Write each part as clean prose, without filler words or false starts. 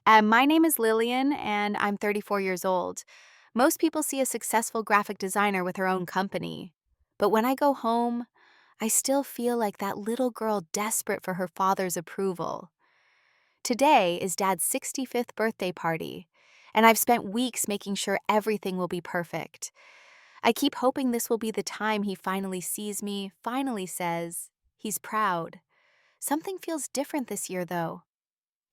My name is Lillian, and I'm 34 years old. Most people see a successful graphic designer with her own company. But when I go home, I still feel like that little girl desperate for her father's approval. Today is Dad's 65th birthday party, and I've spent weeks making sure everything will be perfect. I keep hoping this will be the time he finally sees me, finally says he's proud. Something feels different this year, though.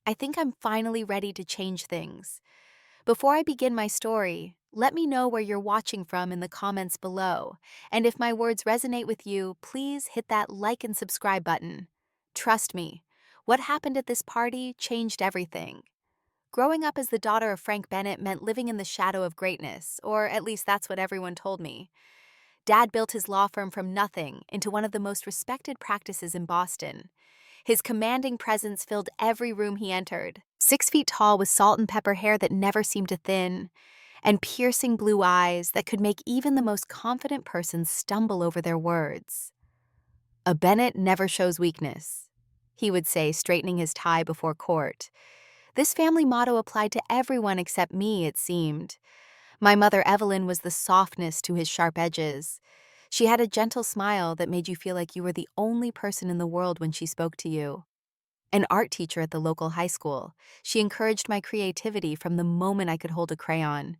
I think I'm finally ready to change things. Before I begin my story, let me know where you're watching from in the comments below. And if my words resonate with you, please hit that like and subscribe button. Trust me, what happened at this party changed everything. Growing up as the daughter of Frank Bennett meant living in the shadow of greatness, or at least that's what everyone told me. Dad built his law firm from nothing into one of the most respected practices in Boston. His commanding presence filled every room he entered. 6 feet tall with salt and pepper hair that never seemed to thin, and piercing blue eyes that could make even the most confident person stumble over their words. "A Bennett never shows weakness," he would say, straightening his tie before court. This family motto applied to everyone except me, it seemed. My mother Evelyn was the softness to his sharp edges. She had a gentle smile that made you feel like you were the only person in the world when she spoke to you. An art teacher at the local high school, she encouraged my creativity from the moment I could hold a crayon.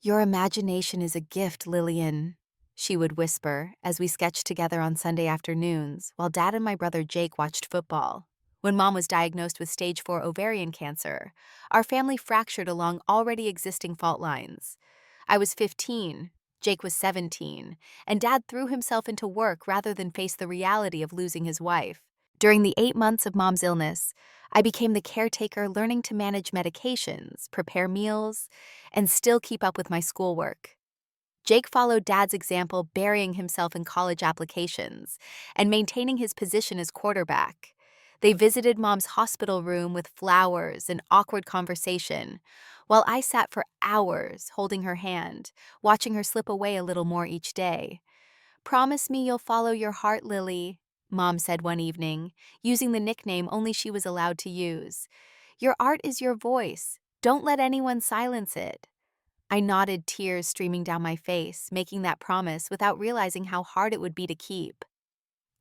"Your imagination is a gift, Lillian," she would whisper as we sketched together on Sunday afternoons while Dad and my brother Jake watched football. When Mom was diagnosed with stage 4 ovarian cancer, our family fractured along already existing fault lines. I was 15, Jake was 17, and Dad threw himself into work rather than face the reality of losing his wife. During the 8 months of Mom's illness, I became the caretaker, learning to manage medications, prepare meals, and still keep up with my schoolwork. Jake followed Dad's example, burying himself in college applications and maintaining his position as quarterback. They visited Mom's hospital room with flowers and awkward conversation, while I sat for hours holding her hand, watching her slip away a little more each day. "Promise me you'll follow your heart, Lily," Mom said one evening, using the nickname only she was allowed to use. "Your art is your voice. Don't let anyone silence it." I nodded, tears streaming down my face, making that promise without realizing how hard it would be to keep.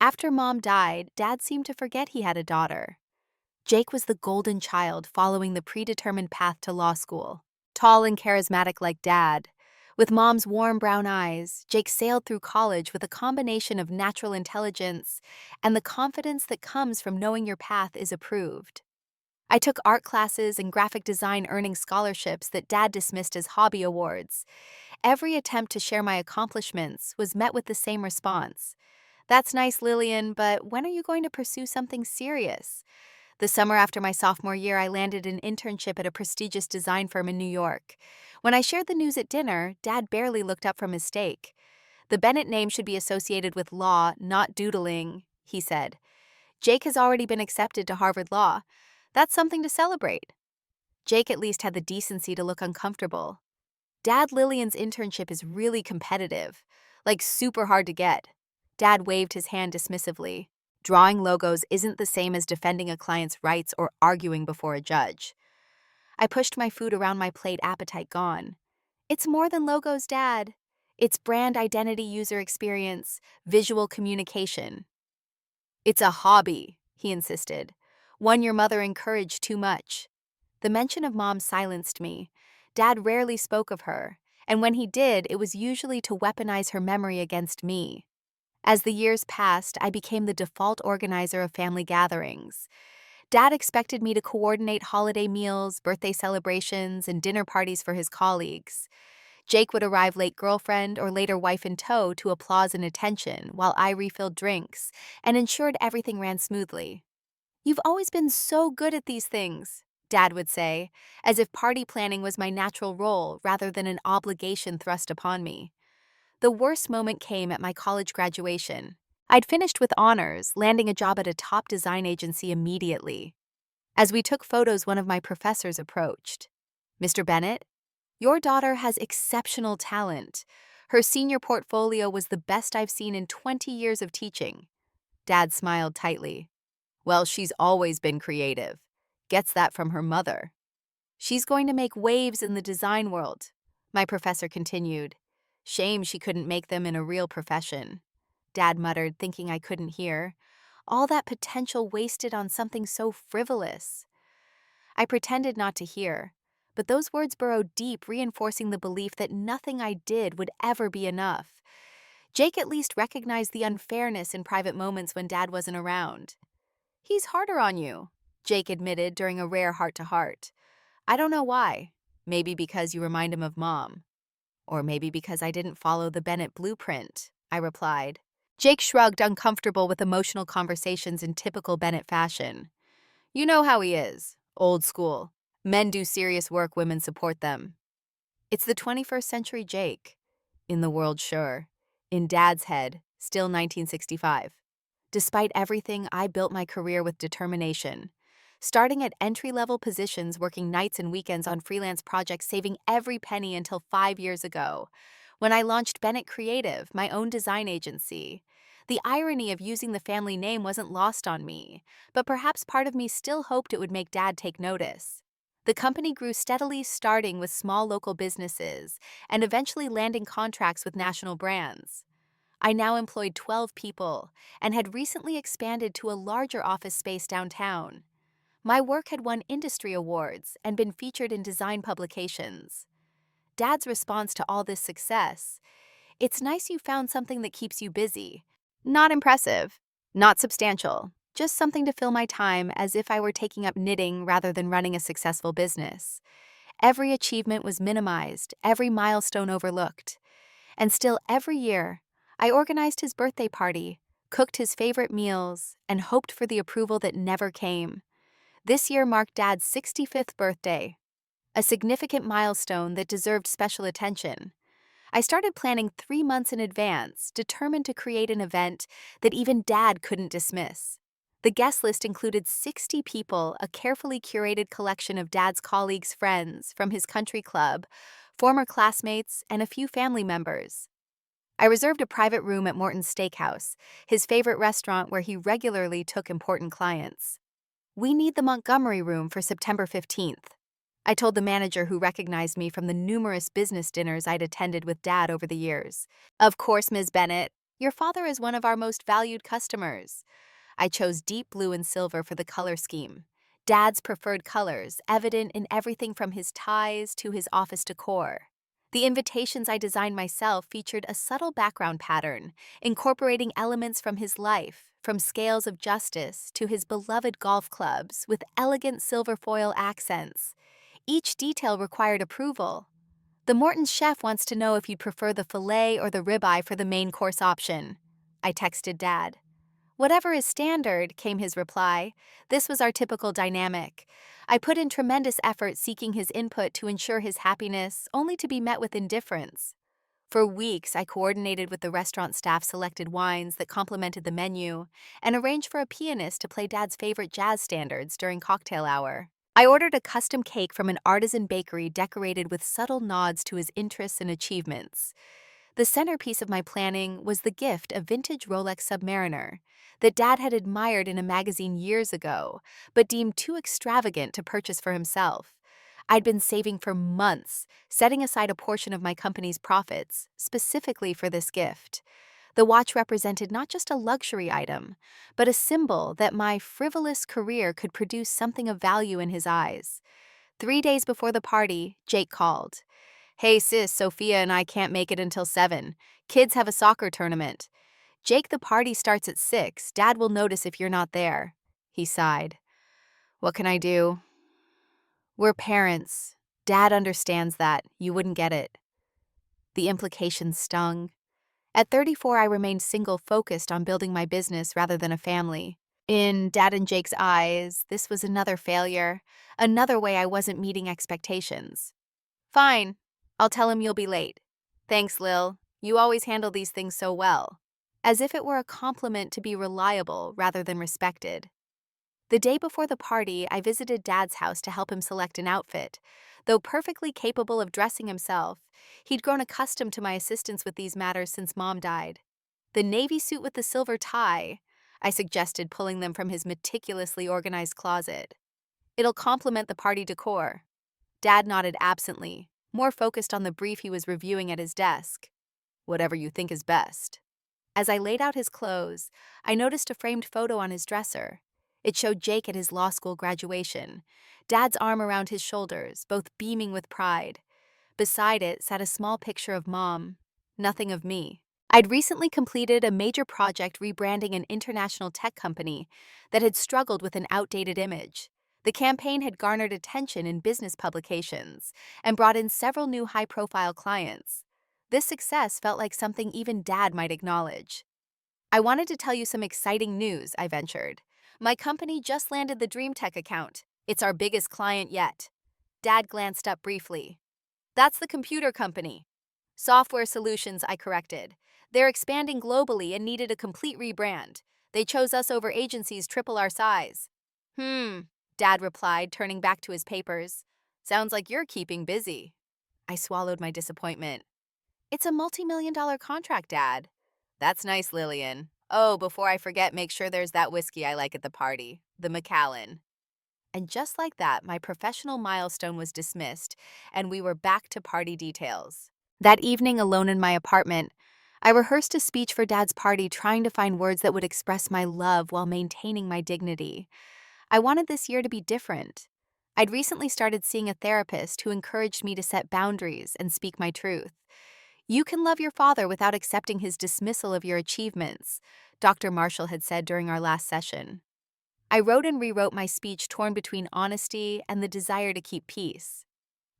After Mom died, Dad seemed to forget he had a daughter. Jake was the golden child following the predetermined path to law school. Tall and charismatic like Dad, with Mom's warm brown eyes, Jake sailed through college with a combination of natural intelligence and the confidence that comes from knowing your path is approved. I took art classes and graphic design, earning scholarships that Dad dismissed as hobby awards. Every attempt to share my accomplishments was met with the same response. "That's nice, Lillian, but when are you going to pursue something serious?" The summer after my sophomore year, I landed an internship at a prestigious design firm in New York. When I shared the news at dinner, Dad barely looked up from his steak. "The Bennett name should be associated with law, not doodling," he said. "Jake has already been accepted to Harvard Law. That's something to celebrate." Jake at least had the decency to look uncomfortable. "Dad, Lillian's internship is really competitive, like super hard to get." Dad waved his hand dismissively. "Drawing logos isn't the same as defending a client's rights or arguing before a judge." I pushed my food around my plate, appetite gone. "It's more than logos, Dad. It's brand identity, user experience, visual communication." "It's a hobby," he insisted. "One your mother encouraged too much." The mention of Mom silenced me. Dad rarely spoke of her, and when he did, it was usually to weaponize her memory against me. As the years passed, I became the default organizer of family gatherings. Dad expected me to coordinate holiday meals, birthday celebrations, and dinner parties for his colleagues. Jake would arrive late, girlfriend or later wife in tow, to applause and attention, while I refilled drinks and ensured everything ran smoothly. "You've always been so good at these things," Dad would say, as if party planning was my natural role rather than an obligation thrust upon me. The worst moment came at my college graduation. I'd finished with honors, landing a job at a top design agency immediately. As we took photos, one of my professors approached. "Mr. Bennett, your daughter has exceptional talent. Her senior portfolio was the best I've seen in 20 years of teaching." Dad smiled tightly. "Well, she's always been creative. Gets that from her mother." She's going to make waves in the design world, my professor continued. Shame she couldn't make them in a real profession. Dad muttered, thinking I couldn't hear. All that potential wasted on something so frivolous. I pretended not to hear, but those words burrowed deep, reinforcing the belief that nothing I did would ever be enough. Jake at least recognized the unfairness in private moments when Dad wasn't around. He's harder on you, Jake admitted during a rare heart-to-heart. I don't know why. Maybe because you remind him of Mom. Or maybe because I didn't follow the Bennett blueprint, I replied. Jake shrugged, uncomfortable with emotional conversations in typical Bennett fashion. You know how he is. Old school. Men do serious work, women support them. It's the 21st century Jake. In the world, sure. In Dad's head, still 1965. Despite everything, I built my career with determination. Starting at entry-level positions, working nights and weekends on freelance projects, saving every penny until 5 years ago, when I launched Bennett Creative, my own design agency. The irony of using the family name wasn't lost on me, but perhaps part of me still hoped it would make Dad take notice. The company grew steadily, starting with small local businesses and eventually landing contracts with national brands. I now employed 12 people and had recently expanded to a larger office space downtown. My work had won industry awards and been featured in design publications. Dad's response to all this success: it's nice you found something that keeps you busy. Not impressive, not substantial, just something to fill my time, as if I were taking up knitting rather than running a successful business. Every achievement was minimized, every milestone overlooked. And still every year, I organized his birthday party, cooked his favorite meals, and hoped for the approval that never came. This year marked Dad's 65th birthday, a significant milestone that deserved special attention. I started planning 3 months in advance, determined to create an event that even Dad couldn't dismiss. The guest list included 60 people, a carefully curated collection of Dad's colleagues' friends from his country club, former classmates, and a few family members. I reserved a private room at Morton's Steakhouse, his favorite restaurant where he regularly took important clients. We need the Montgomery room for September 15th. I told the manager, who recognized me from the numerous business dinners I'd attended with Dad over the years. Of course, Ms. Bennett. Your father is one of our most valued customers. I chose deep blue and silver for the color scheme. Dad's preferred colors, evident in everything from his ties to his office decor. The invitations I designed myself featured a subtle background pattern, incorporating elements from his life, from scales of justice to his beloved golf clubs, with elegant silver foil accents. Each detail required approval. The Morton's chef wants to know if you'd prefer the filet or the ribeye for the main course option, I texted Dad. Whatever is standard, came his reply. This was our typical dynamic. I put in tremendous effort seeking his input to ensure his happiness, only to be met with indifference. For weeks, I coordinated with the restaurant staff, selected wines that complemented the menu, and arranged for a pianist to play Dad's favorite jazz standards during cocktail hour. I ordered a custom cake from an artisan bakery decorated with subtle nods to his interests and achievements. The centerpiece of my planning was the gift, a vintage Rolex Submariner that Dad had admired in a magazine years ago, but deemed too extravagant to purchase for himself. I'd been saving for months, setting aside a portion of my company's profits specifically for this gift. The watch represented not just a luxury item, but a symbol that my frivolous career could produce something of value in his eyes. 3 days before the party, Jake called. Hey sis, Sophia and I can't make it until 7. Kids have a soccer tournament. Jake, the party starts at 6. Dad will notice if you're not there. He sighed. What can I do? We're parents. Dad understands that. You wouldn't get it. The implications stung. At 34, I remained single, focused on building my business rather than a family. In Dad and Jake's eyes, this was another failure, another way I wasn't meeting expectations. Fine. I'll tell him you'll be late. Thanks, Lil. You always handle these things so well. As if it were a compliment to be reliable rather than respected. The day before the party, I visited Dad's house to help him select an outfit. Though perfectly capable of dressing himself, he'd grown accustomed to my assistance with these matters since Mom died. The navy suit with the silver tie, I suggested, pulling them from his meticulously organized closet. It'll complement the party decor. Dad nodded absently, more focused on the brief he was reviewing at his desk. Whatever you think is best. As I laid out his clothes, I noticed a framed photo on his dresser. It showed Jake at his law school graduation, Dad's arm around his shoulders, both beaming with pride. Beside it sat a small picture of Mom, nothing of me. I'd recently completed a major project rebranding an international tech company that had struggled with an outdated image. The campaign had garnered attention in business publications and brought in several new high-profile clients. This success felt like something even Dad might acknowledge. I wanted to tell you some exciting news, I ventured. My company just landed the Dream Tech account. It's our biggest client yet. Dad glanced up briefly. That's the computer company. Software Solutions, I corrected. They're expanding globally and needed a complete rebrand. They chose us over agencies triple our size. Dad replied, turning back to his papers. Sounds like you're keeping busy. I swallowed my disappointment. It's a multi-million-dollar contract, Dad. That's nice, Lillian. Oh, before I forget, make sure there's that whiskey I like at the party, the Macallan. And just like that, my professional milestone was dismissed, and we were back to party details. That evening, alone in my apartment, I rehearsed a speech for Dad's party, trying to find words that would express my love while maintaining my dignity. I wanted this year to be different. I'd recently started seeing a therapist who encouraged me to set boundaries and speak my truth. You can love your father without accepting his dismissal of your achievements, Dr. Marshall had said during our last session. I wrote and rewrote my speech, torn between honesty and the desire to keep peace.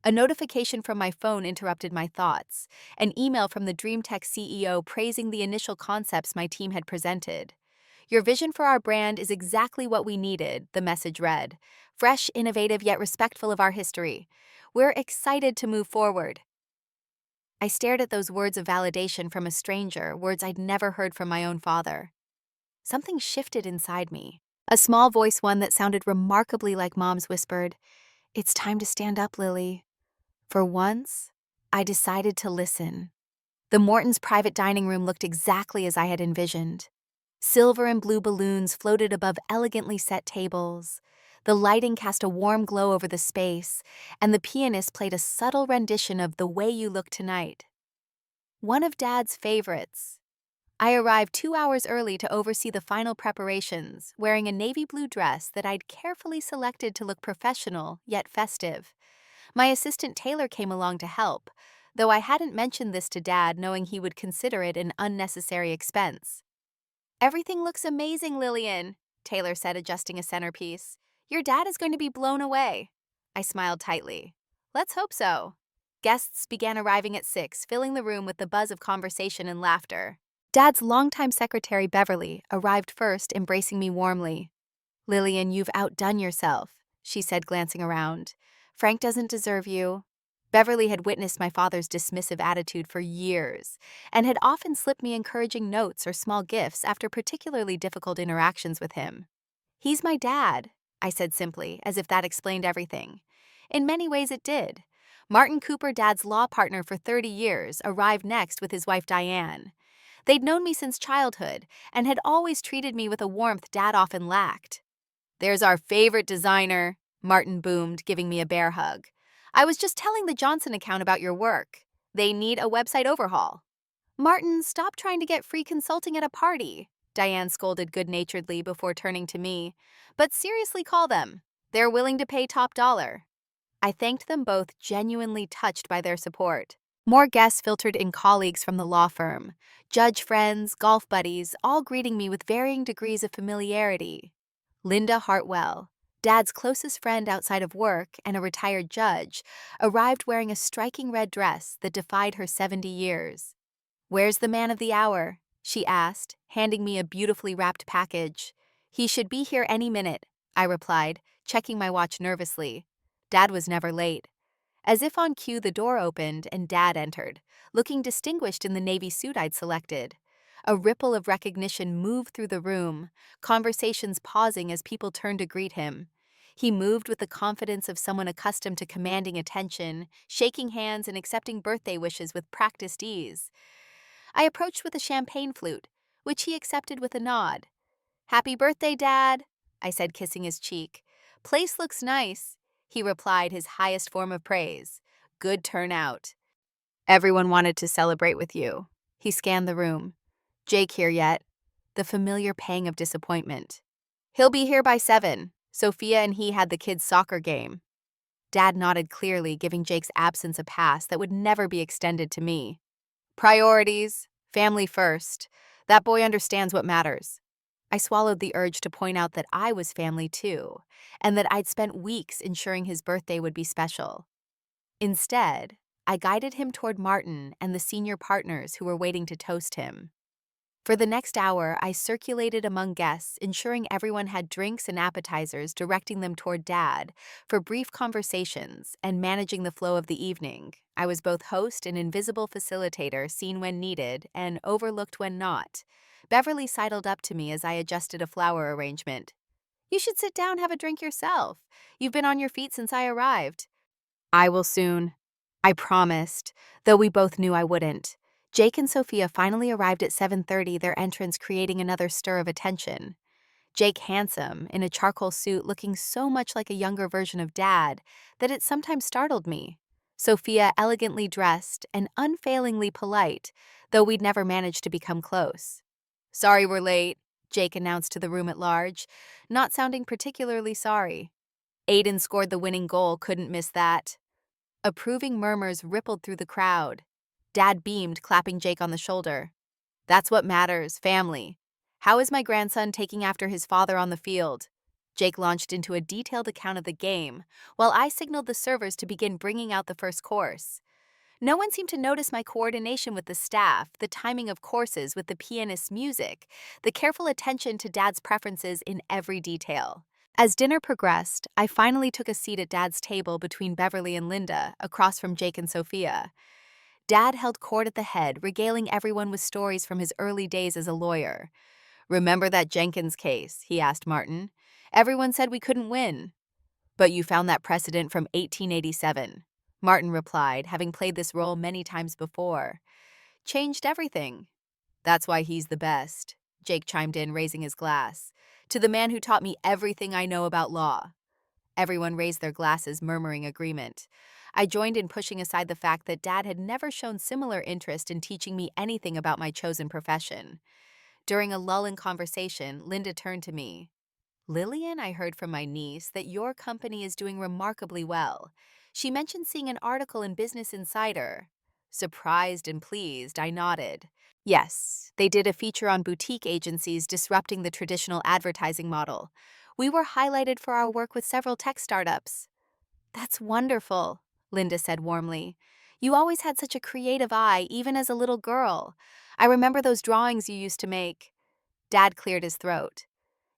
A notification from my phone interrupted my thoughts, an email from the DreamTech CEO praising the initial concepts my team had presented. Your vision for our brand is exactly what we needed, the message read. Fresh, innovative, yet respectful of our history. We're excited to move forward. I stared at those words of validation from a stranger, words I'd never heard from my own father. Something shifted inside me. A small voice, one that sounded remarkably like Mom's, whispered, "It's time to stand up, Lily." For once, I decided to listen. The Mortons' private dining room looked exactly as I had envisioned. Silver and blue balloons floated above elegantly set tables. The lighting cast a warm glow over the space, and the pianist played a subtle rendition of "The Way You Look Tonight," one of Dad's favorites. I arrived 2 hours early to oversee the final preparations, wearing a navy blue dress that I'd carefully selected to look professional yet festive. My assistant Taylor came along to help, though I hadn't mentioned this to Dad, knowing he would consider it an unnecessary expense. "Everything looks amazing, Lillian," Taylor said, adjusting a centerpiece. "Your dad is going to be blown away." I smiled tightly. "Let's hope so." Guests began arriving at 6, filling the room with the buzz of conversation and laughter. Dad's longtime secretary, Beverly, arrived first, embracing me warmly. "Lillian, you've outdone yourself," she said, glancing around. "Frank doesn't deserve you." Beverly had witnessed my father's dismissive attitude for years and had often slipped me encouraging notes or small gifts after particularly difficult interactions with him. "He's my dad," I said simply, as if that explained everything. In many ways it did. Martin Cooper, Dad's law partner for 30 years, arrived next with his wife Diane. They'd known me since childhood and had always treated me with a warmth Dad often lacked. "There's our favorite designer," Martin boomed, giving me a bear hug. "I was just telling the Johnson account about your work. They need a website overhaul." "Martin, stop trying to get free consulting at a party," Diane scolded good-naturedly before turning to me. "But seriously, call them. They're willing to pay top dollar." I thanked them both, genuinely touched by their support. More guests filtered in, colleagues from the law firm, judge friends, golf buddies, all greeting me with varying degrees of familiarity. Linda Hartwell, Dad's closest friend outside of work and a retired judge, arrived wearing a striking red dress that defied her 70 years. "Where's the man of the hour?" she asked, handing me a beautifully wrapped package. "He should be here any minute," I replied, checking my watch nervously. Dad was never late. As if on cue, the door opened and Dad entered, looking distinguished in the navy suit I'd selected. A ripple of recognition moved through the room, conversations pausing as people turned to greet him. He moved with the confidence of someone accustomed to commanding attention, shaking hands and accepting birthday wishes with practiced ease. I approached with a champagne flute, which he accepted with a nod. "Happy birthday, Dad," I said, kissing his cheek. "Place looks nice." he replied, his highest form of praise. Good turnout. Everyone wanted to celebrate with you. He scanned the room. Jake here yet? The familiar pang of disappointment. He'll be here by 7. Sophia and he had the kids' soccer game. Dad nodded clearly, giving Jake's absence a pass that would never be extended to me. Priorities. Family first. That boy understands what matters. I swallowed the urge to point out that I was family too, and that I'd spent weeks ensuring his birthday would be special. Instead, I guided him toward Martin and the senior partners who were waiting to toast him. For the next hour, I circulated among guests, ensuring everyone had drinks and appetizers, directing them toward Dad for brief conversations and managing the flow of the evening. I was both host and invisible facilitator, seen when needed and overlooked when not. Beverly sidled up to me as I adjusted a flower arrangement. You should sit down, have a drink yourself. You've been on your feet since I arrived. I will soon. I promised, though we both knew I wouldn't. Jake and Sophia finally arrived at 7:30, their entrance creating another stir of attention. Jake handsome, in a charcoal suit looking so much like a younger version of Dad that it sometimes startled me. Sophia elegantly dressed and unfailingly polite, though we'd never managed to become close. Sorry we're late, Jake announced to the room at large, not sounding particularly sorry. Aiden scored the winning goal, couldn't miss that. Approving murmurs rippled through the crowd. Dad beamed, clapping Jake on the shoulder. That's what matters, family. How is my grandson taking after his father on the field? Jake launched into a detailed account of the game, while I signaled the servers to begin bringing out the first course. No one seemed to notice my coordination with the staff, the timing of courses with the pianist's music, the careful attention to Dad's preferences in every detail. As dinner progressed, I finally took a seat at Dad's table between Beverly and Linda, across from Jake and Sophia. Dad held court at the head, regaling everyone with stories from his early days as a lawyer. Remember that Jenkins case? He asked Martin. Everyone said we couldn't win. But you found that precedent from 1887. Martin replied, having played this role many times before. Changed everything. That's why he's the best, Jake chimed in, raising his glass. To the man who taught me everything I know about law. Everyone raised their glasses, murmuring agreement. I joined in pushing aside the fact that Dad had never shown similar interest in teaching me anything about my chosen profession. During a lull in conversation, Linda turned to me. Lillian, I heard from my niece that your company is doing remarkably well. She mentioned seeing an article in Business Insider. Surprised and pleased, I nodded. Yes, they did a feature on boutique agencies disrupting the traditional advertising model. We were highlighted for our work with several tech startups. That's wonderful, Linda said warmly. You always had such a creative eye, even as a little girl. I remember those drawings you used to make. Dad cleared his throat.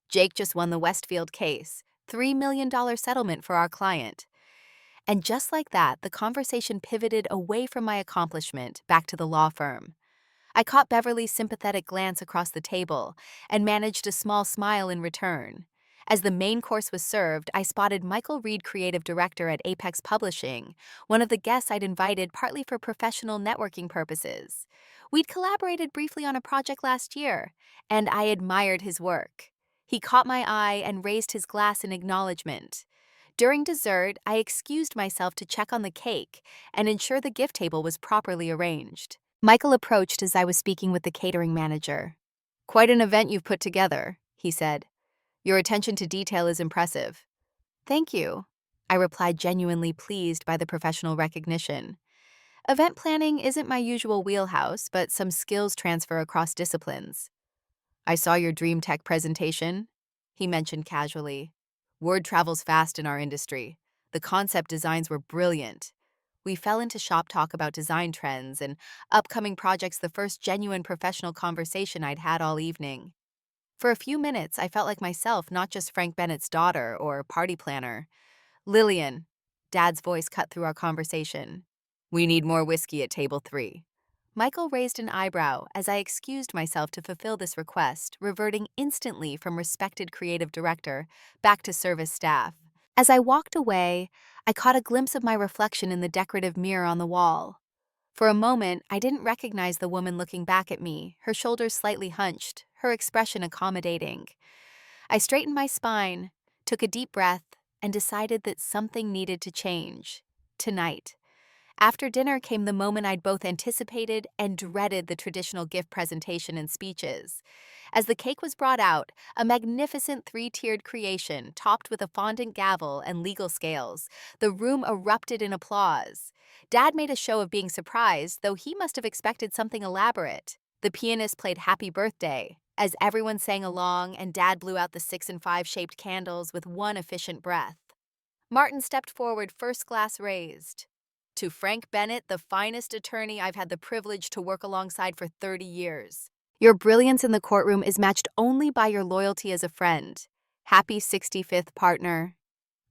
Jake just won the Westfield case, $3 million settlement for our client. And just like that, the conversation pivoted away from my accomplishment back to the law firm. I caught Beverly's sympathetic glance across the table and managed a small smile in return. As the main course was served, I spotted Michael Reed, creative director at Apex Publishing, one of the guests I'd invited partly for professional networking purposes. We'd collaborated briefly on a project last year, and I admired his work. He caught my eye and raised his glass in acknowledgement. During dessert, I excused myself to check on the cake and ensure the gift table was properly arranged. Michael approached as I was speaking with the catering manager. Quite an event you've put together, he said. Your attention to detail is impressive. Thank you, I replied, genuinely pleased by the professional recognition. Event planning isn't my usual wheelhouse, but some skills transfer across disciplines. I saw your Dream Tech presentation, he mentioned casually. Word travels fast in our industry. The concept designs were brilliant. We fell into shop talk about design trends and upcoming projects, the first genuine professional conversation I'd had all evening. For a few minutes, I felt like myself, not just Frank Bennett's daughter or party planner. Lillian, Dad's voice cut through our conversation. We need more whiskey at table 3. Michael raised an eyebrow as I excused myself to fulfill this request, reverting instantly from respected creative director back to service staff. As I walked away, I caught a glimpse of my reflection in the decorative mirror on the wall. For a moment, I didn't recognize the woman looking back at me, her shoulders slightly hunched, her expression accommodating. I straightened my spine, took a deep breath, and decided that something needed to change. Tonight. After dinner came the moment I'd both anticipated and dreaded: the traditional gift presentation and speeches. As the cake was brought out, a magnificent three-tiered creation topped with a fondant gavel and legal scales, the room erupted in applause. Dad made a show of being surprised, though he must have expected something elaborate. The pianist played Happy Birthday, as everyone sang along, and Dad blew out the 6 and 5 shaped candles with one efficient breath. Martin stepped forward, first glass raised. To Frank Bennett, the finest attorney I've had the privilege to work alongside for 30 years. Your brilliance in the courtroom is matched only by your loyalty as a friend. Happy 65th partner.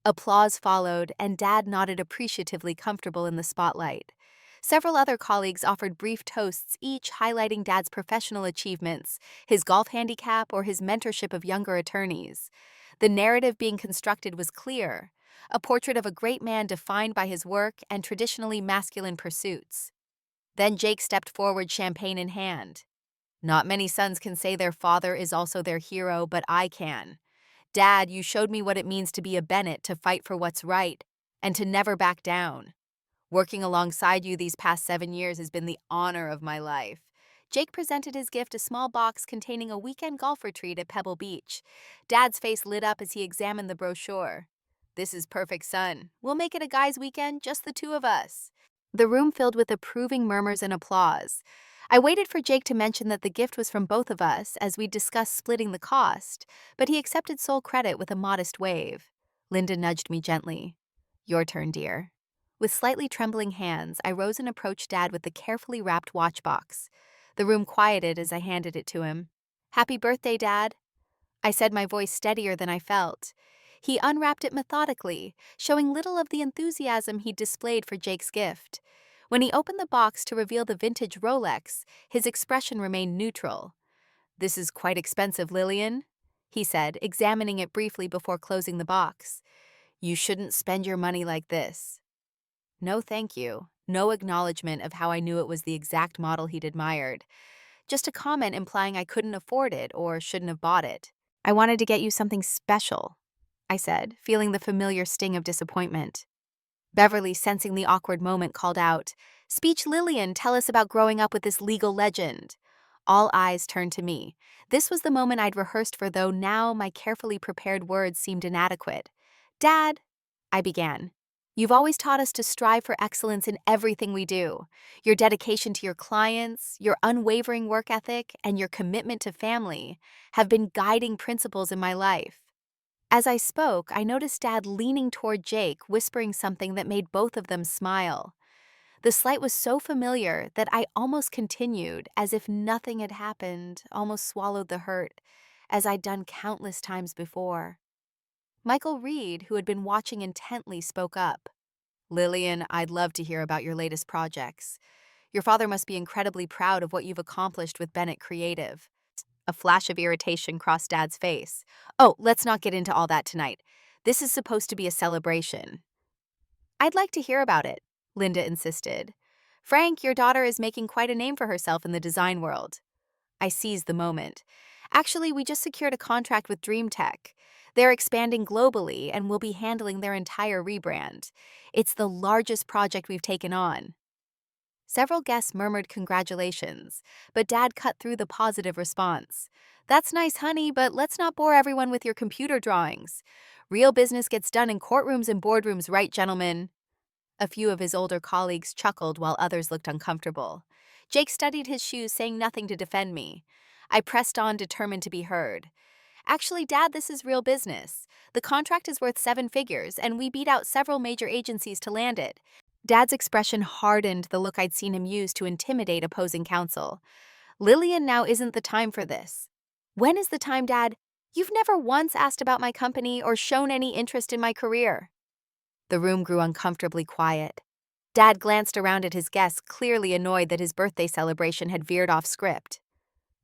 Applause followed, and Dad nodded appreciatively, comfortable in the spotlight. Several other colleagues offered brief toasts, each highlighting Dad's professional achievements, his golf handicap, or his mentorship of younger attorneys. The narrative being constructed was clear: a portrait of a great man defined by his work and traditionally masculine pursuits. Then Jake stepped forward, champagne in hand. Not many sons can say their father is also their hero, but I can. Dad, you showed me what it means to be a Bennett, to fight for what's right, and to never back down. Working alongside you these past 7 years has been the honor of my life. Jake presented his gift, a small box containing a weekend golf retreat at Pebble Beach. Dad's face lit up as he examined the brochure. This is perfect, son. We'll make it a guys' weekend, just the two of us. The room filled with approving murmurs and applause. I waited for Jake to mention that the gift was from both of us, as we discussed splitting the cost, but he accepted sole credit with a modest wave. Linda nudged me gently. Your turn, dear. With slightly trembling hands, I rose and approached Dad with the carefully wrapped watch box. The room quieted as I handed it to him. Happy birthday, Dad. I said, my voice steadier than I felt. He unwrapped it methodically, showing little of the enthusiasm he'd displayed for Jake's gift. When he opened the box to reveal the vintage Rolex, his expression remained neutral. This is quite expensive, Lillian, he said, examining it briefly before closing the box. You shouldn't spend your money like this. No, thank you. No acknowledgement of how I knew it was the exact model he'd admired. Just a comment implying I couldn't afford it or shouldn't have bought it. I wanted to get you something special, I said, feeling the familiar sting of disappointment. Beverly, sensing the awkward moment, called out, Speech, Lillian, tell us about growing up with this legal legend. All eyes turned to me. This was the moment I'd rehearsed for, though now my carefully prepared words seemed inadequate. Dad, I began, you've always taught us to strive for excellence in everything we do. Your dedication to your clients, your unwavering work ethic, and your commitment to family have been guiding principles in my life. As I spoke, I noticed Dad leaning toward Jake, whispering something that made both of them smile. The slight was so familiar that I almost continued, as if nothing had happened, almost swallowed the hurt, as I'd done countless times before. Michael Reed, who had been watching intently, spoke up. Lillian, I'd love to hear about your latest projects. Your father must be incredibly proud of what you've accomplished with Bennett Creative. A flash of irritation crossed Dad's face. Oh, let's not get into all that tonight. This is supposed to be a celebration. I'd like to hear about it, Linda insisted. Frank, your daughter is making quite a name for herself in the design world. I seized the moment. Actually, we just secured a contract with Dream Tech. They're expanding globally and will be handling their entire rebrand. It's the largest project we've taken on. Several guests murmured congratulations, but Dad cut through the positive response. That's nice, honey, but let's not bore everyone with your computer drawings. Real business gets done in courtrooms and boardrooms, right, gentlemen? A few of his older colleagues chuckled while others looked uncomfortable. Jake studied his shoes, saying nothing to defend me. I pressed on, determined to be heard. Actually, Dad, this is real business. The contract is worth 7 figures, and we beat out several major agencies to land it. Dad's expression hardened, the look I'd seen him use to intimidate opposing counsel. Lillian, now isn't the time for this. When is the time, Dad? You've never once asked about my company or shown any interest in my career. The room grew uncomfortably quiet. Dad glanced around at his guests, clearly annoyed that his birthday celebration had veered off script.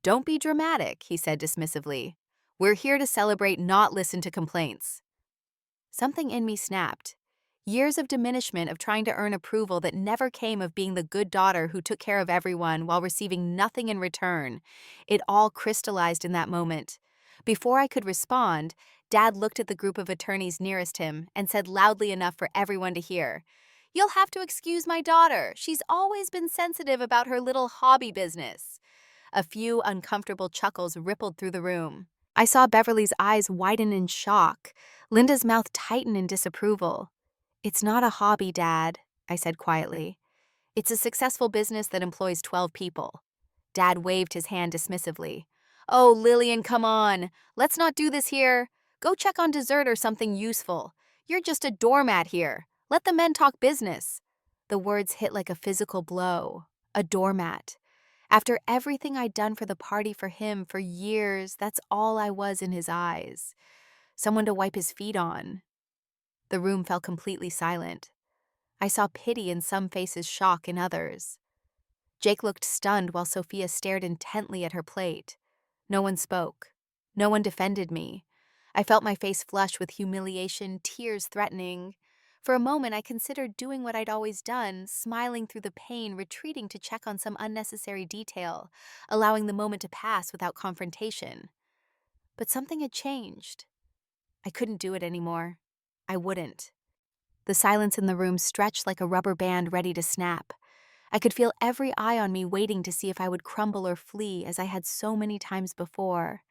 Don't be dramatic, he said dismissively. We're here to celebrate, not listen to complaints. Something in me snapped. Years of diminishment of trying to earn approval that never came of being the good daughter who took care of everyone while receiving nothing in return. It all crystallized in that moment. Before I could respond, Dad looked at the group of attorneys nearest him and said loudly enough for everyone to hear, "You'll have to excuse my daughter. She's always been sensitive about her little hobby business." A few uncomfortable chuckles rippled through the room. I saw Beverly's eyes widen in shock, Linda's mouth tighten in disapproval. "It's not a hobby, Dad," I said quietly. "It's a successful business that employs 12 people." Dad waved his hand dismissively. "Oh, Lillian, come on. Let's not do this here. Go check on dessert or something useful. You're just a doormat here. Let the men talk business." The words hit like a physical blow. A doormat. After everything I'd done for the party for him for years, that's all I was in his eyes. Someone to wipe his feet on. The room fell completely silent. I saw pity in some faces, shock in others. Jake looked stunned while Sophia stared intently at her plate. No one spoke. No one defended me. I felt my face flush with humiliation, tears threatening. For a moment, I considered doing what I'd always done, smiling through the pain, retreating to check on some unnecessary detail, allowing the moment to pass without confrontation. But something had changed. I couldn't do it anymore. I wouldn't. The silence in the room stretched like a rubber band ready to snap. I could feel every eye on me waiting to see if I would crumble or flee as I had so many times before.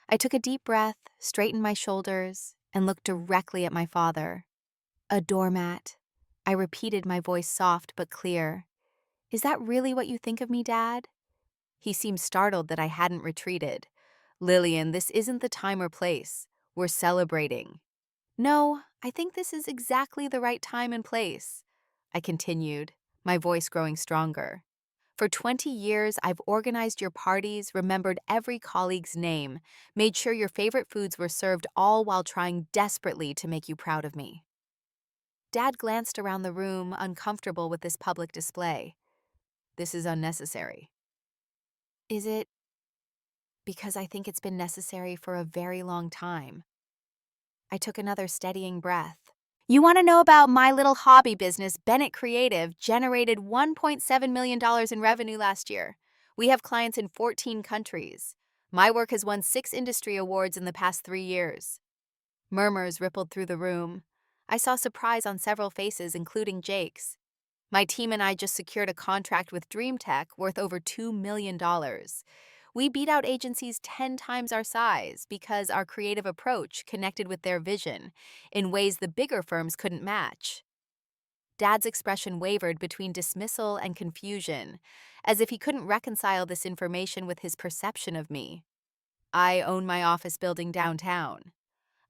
I took a deep breath, straightened my shoulders, and looked directly at my father. "A doormat." I repeated, my voice soft but clear. "Is that really what you think of me, Dad?" He seemed startled that I hadn't retreated. "Lillian, this isn't the time or place. We're celebrating." "No, I think this is exactly the right time and place," I continued, my voice growing stronger. "For 20 years, I've organized your parties, remembered every colleague's name, made sure your favorite foods were served, all while trying desperately to make you proud of me." Dad glanced around the room, uncomfortable with this public display. "This is unnecessary." "Is it?" "Because I think it's been necessary for a very long time." I took another steadying breath. "You want to know about my little hobby business, Bennett Creative, generated $1.7 million in revenue last year. We have clients in 14 countries. My work has won 6 industry awards in the past 3 years." Murmurs rippled through the room. I saw surprise on several faces, including Jake's. "My team and I just secured a contract with DreamTech worth over $2 million. We beat out agencies 10 times our size because our creative approach connected with their vision in ways the bigger firms couldn't match." Dad's expression wavered between dismissal and confusion, as if he couldn't reconcile this information with his perception of me. "I own my office building downtown.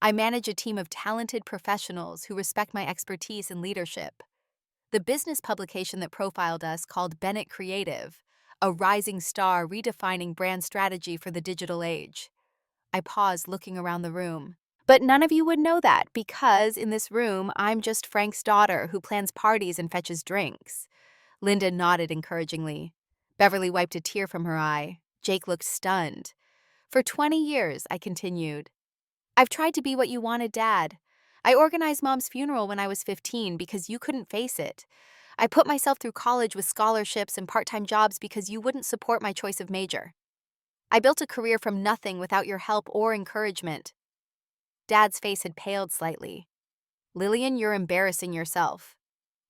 I manage a team of talented professionals who respect my expertise and leadership. The business publication that profiled us called Bennett Creative, a rising star redefining brand strategy for the digital age." I paused, looking around the room. "But none of you would know that because in this room, I'm just Frank's daughter who plans parties and fetches drinks." Linda nodded encouragingly. Beverly wiped a tear from her eye. Jake looked stunned. "For 20 years, I continued, I've tried to be what you wanted, Dad. I organized Mom's funeral when I was 15 because you couldn't face it. I put myself through college with scholarships and part-time jobs because you wouldn't support my choice of major. I built a career from nothing without your help or encouragement." Dad's face had paled slightly. "Lillian, you're embarrassing yourself."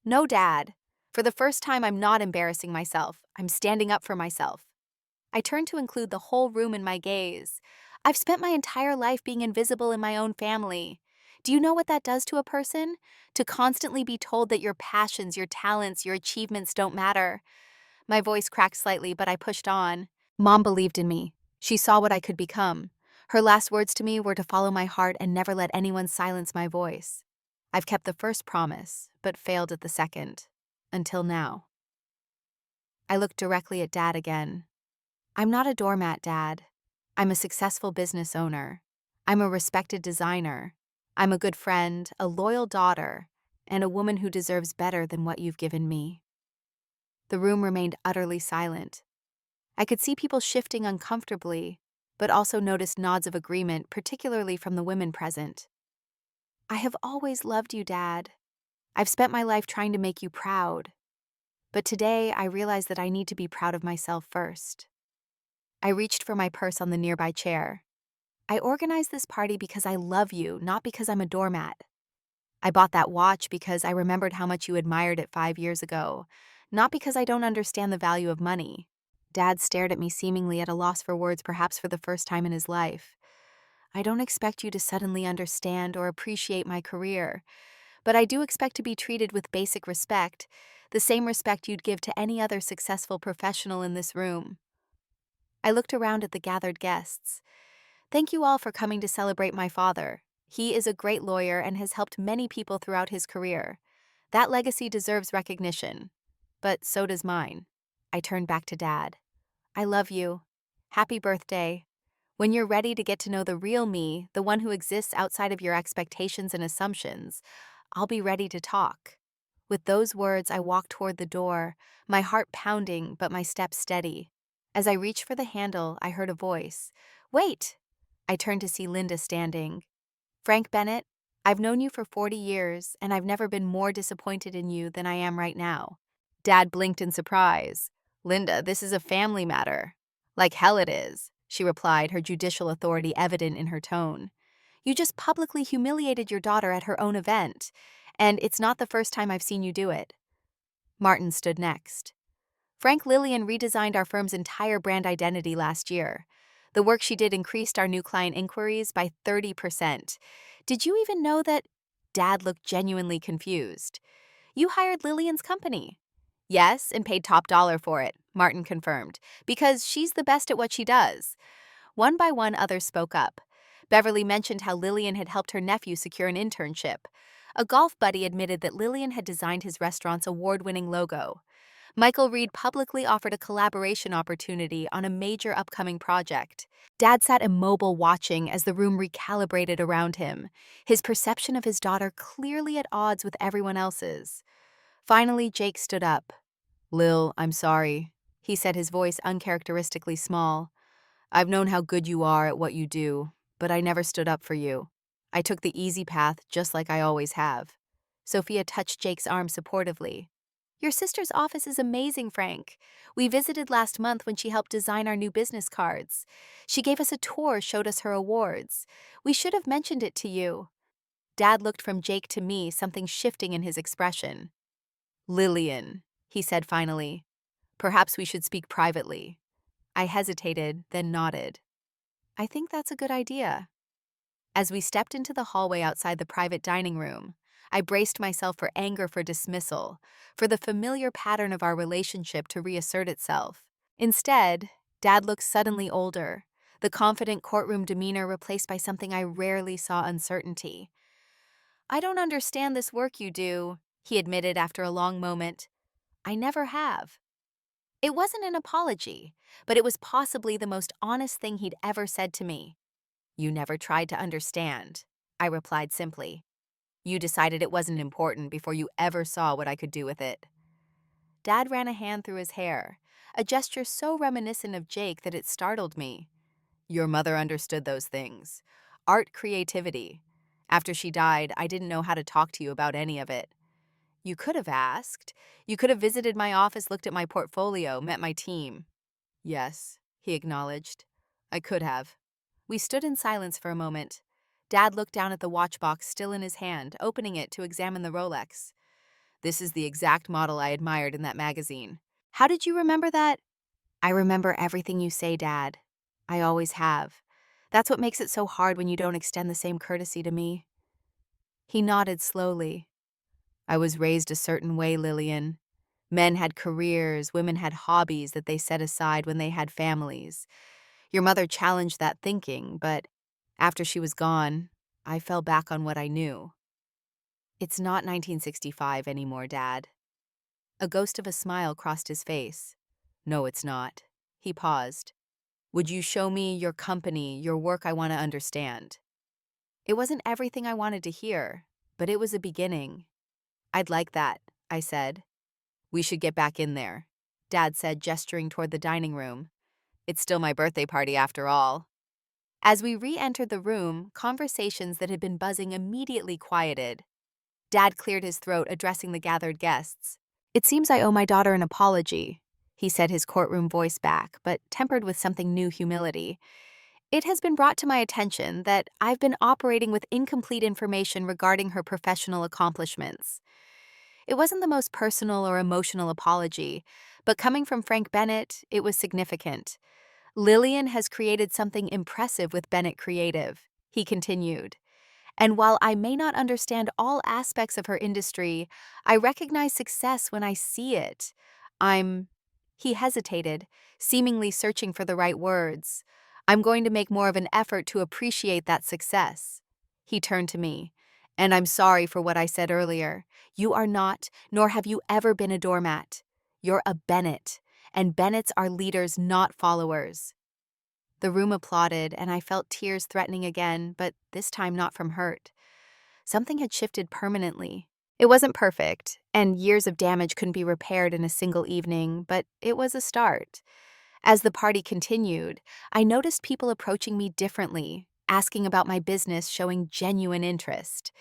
"No, Dad. For the first time, I'm not embarrassing myself. I'm standing up for myself." I turned to include the whole room in my gaze. "I've spent my entire life being invisible in my own family. Do you know what that does to a person? To constantly be told that your passions, your talents, your achievements don't matter." My voice cracked slightly, but I pushed on. "Mom believed in me. She saw what I could become. Her last words to me were to follow my heart and never let anyone silence my voice. I've kept the first promise, but failed at the second. Until now." I looked directly at Dad again. "I'm not a doormat, Dad. I'm a successful business owner. I'm a respected designer. I'm a good friend, a loyal daughter, and a woman who deserves better than what you've given me." The room remained utterly silent. I could see people shifting uncomfortably, but also noticed nods of agreement, particularly from the women present. "I have always loved you, Dad. I've spent my life trying to make you proud. But today I realize that I need to be proud of myself first." I reached for my purse on the nearby chair. I organized this party because I love you, not because I'm a doormat. I bought that watch because I remembered how much you admired it 5 years ago, not because I don't understand the value of money. Dad stared at me, seemingly at a loss for words, perhaps for the first time in his life. I don't expect you to suddenly understand or appreciate my career, but I do expect to be treated with basic respect, the same respect you'd give to any other successful professional in this room. I looked around at the gathered guests. Thank you all for coming to celebrate my father. He is a great lawyer and has helped many people throughout his career. That legacy deserves recognition. But so does mine. I turned back to Dad. I love you. Happy birthday. When you're ready to get to know the real me, the one who exists outside of your expectations and assumptions, I'll be ready to talk. With those words, I walked toward the door, my heart pounding but my steps steady. As I reached for the handle, I heard a voice. Wait! I turned to see Linda standing. Frank Bennett, I've known you for 40 years, and I've never been more disappointed in you than I am right now. Dad blinked in surprise. Linda, this is a family matter. Like hell it is, she replied, her judicial authority evident in her tone. You just publicly humiliated your daughter at her own event, and it's not the first time I've seen you do it. Martin stood next. Frank Lillian redesigned our firm's entire brand identity last year. The work she did increased our new client inquiries by 30%. Did you even know that? Dad looked genuinely confused. You hired Lillian's company. Yes, and paid top dollar for it, Martin confirmed, because she's the best at what she does. One by one, others spoke up. Beverly mentioned how Lillian had helped her nephew secure an internship. A golf buddy admitted that Lillian had designed his restaurant's award-winning logo. Michael Reed publicly offered a collaboration opportunity on a major upcoming project. Dad sat immobile watching as the room recalibrated around him, his perception of his daughter clearly at odds with everyone else's. Finally, Jake stood up. Lil, I'm sorry, he said, his voice uncharacteristically small. I've known how good you are at what you do, but I never stood up for you. I took the easy path just like I always have. Sophia touched Jake's arm supportively. Your sister's office is amazing, Frank. We visited last month when she helped design our new business cards. She gave us a tour, showed us her awards. We should have mentioned it to you. Dad looked from Jake to me, something shifting in his expression. Lillian, he said finally. Perhaps we should speak privately. I hesitated, then nodded. I think that's a good idea. As we stepped into the hallway outside the private dining room, I braced myself for anger, for dismissal, for the familiar pattern of our relationship to reassert itself. Instead, Dad looked suddenly older, the confident courtroom demeanor replaced by something I rarely saw: uncertainty. I don't understand this work you do, he admitted after a long moment. I never have. It wasn't an apology, but it was possibly the most honest thing he'd ever said to me. You never tried to understand, I replied simply. You decided it wasn't important before you ever saw what I could do with it. Dad ran a hand through his hair, a gesture so reminiscent of Jake that it startled me. Your mother understood those things. Art, creativity. After she died, I didn't know how to talk to you about any of it. You could have asked. You could have visited my office, looked at my portfolio, met my team. Yes, he acknowledged. I could have. We stood in silence for a moment. Dad looked down at the watch box still in his hand, opening it to examine the Rolex. This is the exact model I admired in that magazine. How did you remember that? I remember everything you say, Dad. I always have. That's what makes it so hard when you don't extend the same courtesy to me. He nodded slowly. I was raised a certain way, Lillian. Men had careers, women had hobbies that they set aside when they had families. Your mother challenged that thinking, but after she was gone, I fell back on what I knew. It's not 1965 anymore, Dad. A ghost of a smile crossed his face. No, it's not. He paused. Would you show me your company, your work? I want to understand. It wasn't everything I wanted to hear, but it was a beginning. I'd like that, I said. We should get back in there, Dad said, gesturing toward the dining room. It's still my birthday party after all. As we re-entered the room, conversations that had been buzzing immediately quieted. Dad cleared his throat, addressing the gathered guests. It seems I owe my daughter an apology, he said, his courtroom voice back, but tempered with something new: humility. It has been brought to my attention that I've been operating with incomplete information regarding her professional accomplishments. It wasn't the most personal or emotional apology, but coming from Frank Bennett, it was significant. Lillian has created something impressive with Bennett Creative, he continued. And while I may not understand all aspects of her industry, I recognize success when I see it. I'm. He hesitated, seemingly searching for the right words. I'm going to make more of an effort to appreciate that success. He turned to me. And I'm sorry for what I said earlier. You are not, nor have you ever been a doormat. You're a Bennett, and Bennetts are leaders, not followers. The room applauded, and I felt tears threatening again, but this time not from hurt. Something had shifted permanently. It wasn't perfect, and years of damage couldn't be repaired in a single evening, but it was a start. As the party continued, I noticed people approaching me differently, asking about my business, showing genuine interest.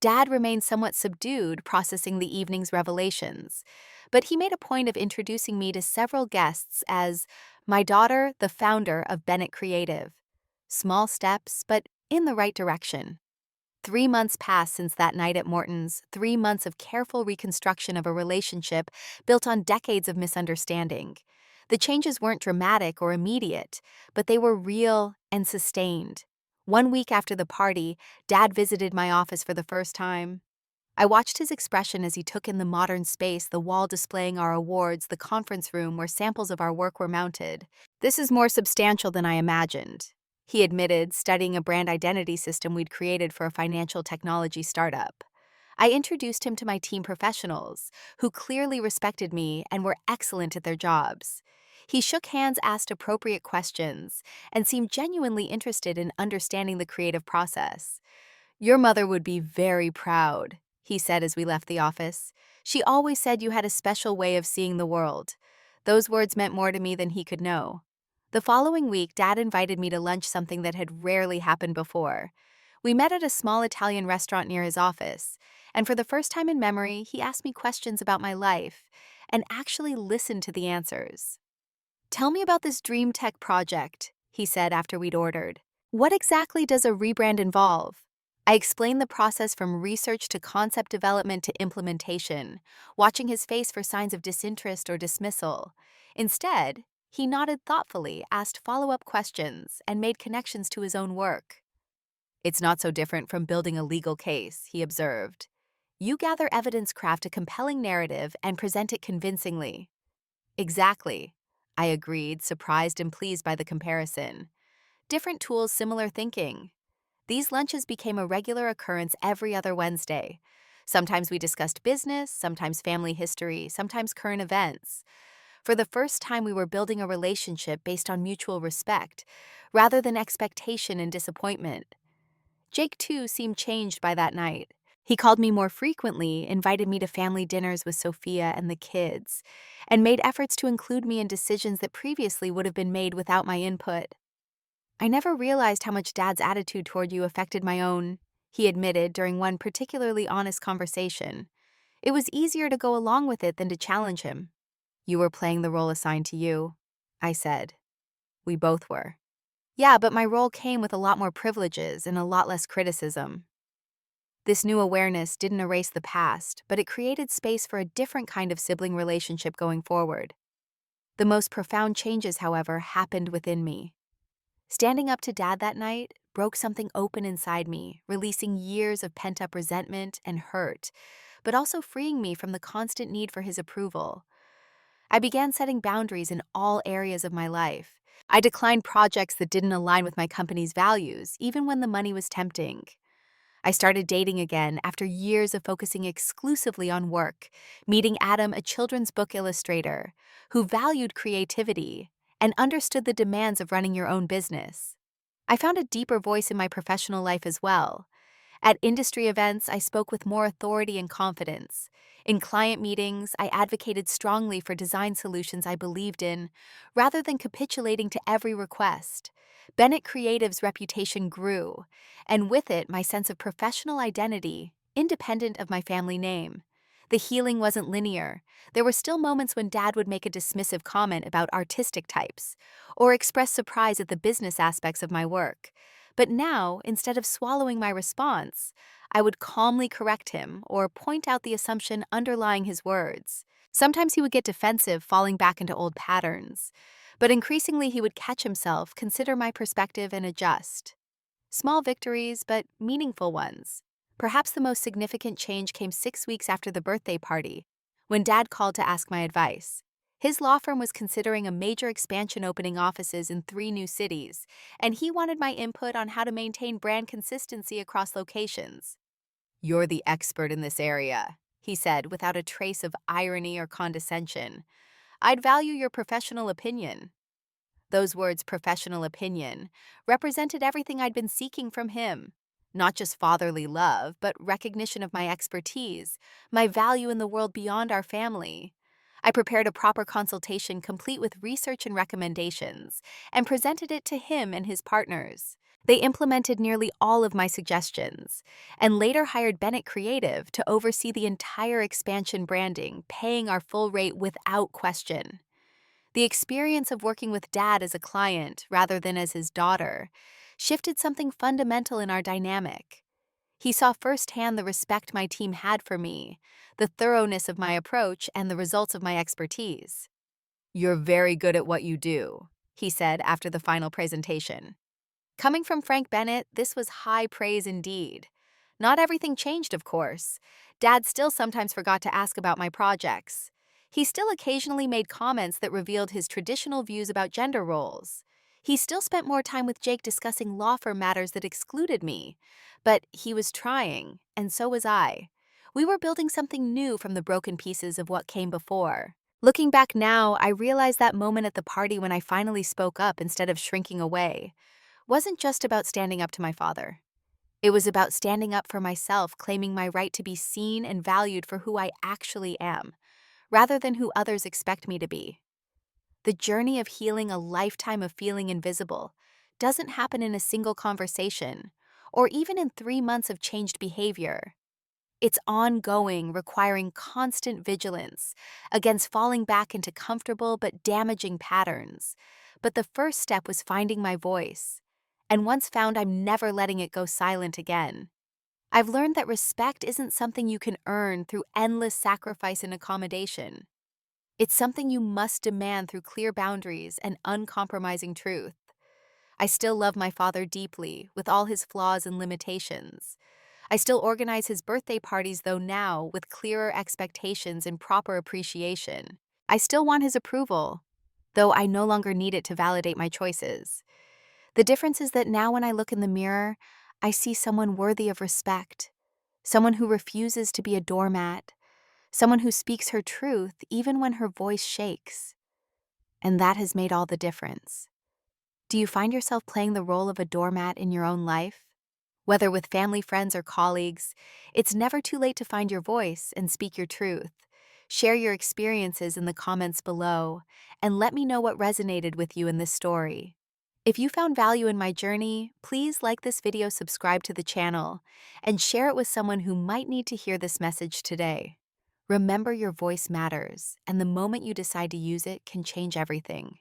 Dad remained somewhat subdued, processing the evening's revelations, but he made a point of introducing me to several guests as my daughter, the founder of Bennett Creative. Small steps, but in the right direction. 3 months passed since that night at Morton's, 3 months of careful reconstruction of a relationship built on decades of misunderstanding. The changes weren't dramatic or immediate, but they were real and sustained. 1 week after the party, Dad visited my office for the first time. I watched his expression as he took in the modern space, the wall displaying our awards, the conference room where samples of our work were mounted. This is more substantial than I imagined, he admitted, studying a brand identity system we'd created for a financial technology startup. I introduced him to my team professionals, who clearly respected me and were excellent at their jobs. He shook hands, asked appropriate questions, and seemed genuinely interested in understanding the creative process. Your mother would be very proud, he said as we left the office. She always said you had a special way of seeing the world. Those words meant more to me than he could know. The following week, Dad invited me to lunch, something that had rarely happened before. We met at a small Italian restaurant near his office, and for the first time in memory, he asked me questions about my life and actually listened to the answers. Tell me about this dream tech project, he said after we'd ordered. What exactly does a rebrand involve? I explained the process from research to concept development to implementation, watching his face for signs of disinterest or dismissal. Instead, he nodded thoughtfully, asked follow-up questions, and made connections to his own work. It's not so different from building a legal case, he observed. You gather evidence, craft a compelling narrative, and present it convincingly. Exactly, I agreed, surprised and pleased by the comparison. Different tools, similar thinking. These lunches became a regular occurrence every other Wednesday. Sometimes we discussed business, sometimes family history, sometimes current events. For the first time, we were building a relationship based on mutual respect, rather than expectation and disappointment. Jake, too, seemed changed by that night. He called me more frequently, invited me to family dinners with Sophia and the kids, and made efforts to include me in decisions that previously would have been made without my input. I never realized how much Dad's attitude toward you affected my own, he admitted during one particularly honest conversation. It was easier to go along with it than to challenge him. You were playing the role assigned to you, I said. We both were. Yeah, but my role came with a lot more privileges and a lot less criticism. This new awareness didn't erase the past, but it created space for a different kind of sibling relationship going forward. The most profound changes, however, happened within me. Standing up to Dad that night broke something open inside me, releasing years of pent-up resentment and hurt, but also freeing me from the constant need for his approval. I began setting boundaries in all areas of my life. I declined projects that didn't align with my company's values, even when the money was tempting. I started dating again after years of focusing exclusively on work, meeting Adam, a children's book illustrator, who valued creativity and understood the demands of running your own business. I found a deeper voice in my professional life as well. At industry events, I spoke with more authority and confidence. In client meetings, I advocated strongly for design solutions I believed in, rather than capitulating to every request. Bennett Creative's reputation grew, and with it, my sense of professional identity, independent of my family name. The healing wasn't linear. There were still moments when Dad would make a dismissive comment about artistic types, or express surprise at the business aspects of my work. But now, instead of swallowing my response, I would calmly correct him or point out the assumption underlying his words. Sometimes he would get defensive, falling back into old patterns. But increasingly, he would catch himself, consider my perspective, and adjust. Small victories, but meaningful ones. Perhaps the most significant change came 6 weeks after the birthday party, when Dad called to ask my advice. His law firm was considering a major expansion, opening offices in 3 new cities, and he wanted my input on how to maintain brand consistency across locations. "You're the expert in this area," he said without a trace of irony or condescension. "I'd value your professional opinion." Those words, professional opinion, represented everything I'd been seeking from him. Not just fatherly love, but recognition of my expertise, my value in the world beyond our family. I prepared a proper consultation complete with research and recommendations, and presented it to him and his partners. They implemented nearly all of my suggestions, and later hired Bennett Creative to oversee the entire expansion branding, paying our full rate without question. The experience of working with Dad as a client rather than as his daughter shifted something fundamental in our dynamic. He saw firsthand the respect my team had for me, the thoroughness of my approach, and the results of my expertise. "You're very good at what you do," he said after the final presentation. Coming from Frank Bennett, this was high praise indeed. Not everything changed, of course. Dad still sometimes forgot to ask about my projects. He still occasionally made comments that revealed his traditional views about gender roles. He still spent more time with Jake discussing law firm matters that excluded me. But he was trying, and so was I. We were building something new from the broken pieces of what came before. Looking back now, I realize that moment at the party when I finally spoke up instead of shrinking away wasn't just about standing up to my father. It was about standing up for myself, claiming my right to be seen and valued for who I actually am, rather than who others expect me to be. The journey of healing a lifetime of feeling invisible doesn't happen in a single conversation, or even in 3 months of changed behavior. It's ongoing, requiring constant vigilance against falling back into comfortable but damaging patterns. But the first step was finding my voice. And once found, I'm never letting it go silent again. I've learned that respect isn't something you can earn through endless sacrifice and accommodation. It's something you must demand through clear boundaries and uncompromising truth. I still love my father deeply, with all his flaws and limitations. I still organize his birthday parties, though now with clearer expectations and proper appreciation. I still want his approval, though I no longer need it to validate my choices. The difference is that now when I look in the mirror, I see someone worthy of respect, someone who refuses to be a doormat, someone who speaks her truth even when her voice shakes. And that has made all the difference. Do you find yourself playing the role of a doormat in your own life? Whether with family, friends, or colleagues, it's never too late to find your voice and speak your truth. Share your experiences in the comments below, and let me know what resonated with you in this story. If you found value in my journey, please like this video, subscribe to the channel, and share it with someone who might need to hear this message today. Remember, your voice matters, and the moment you decide to use it can change everything.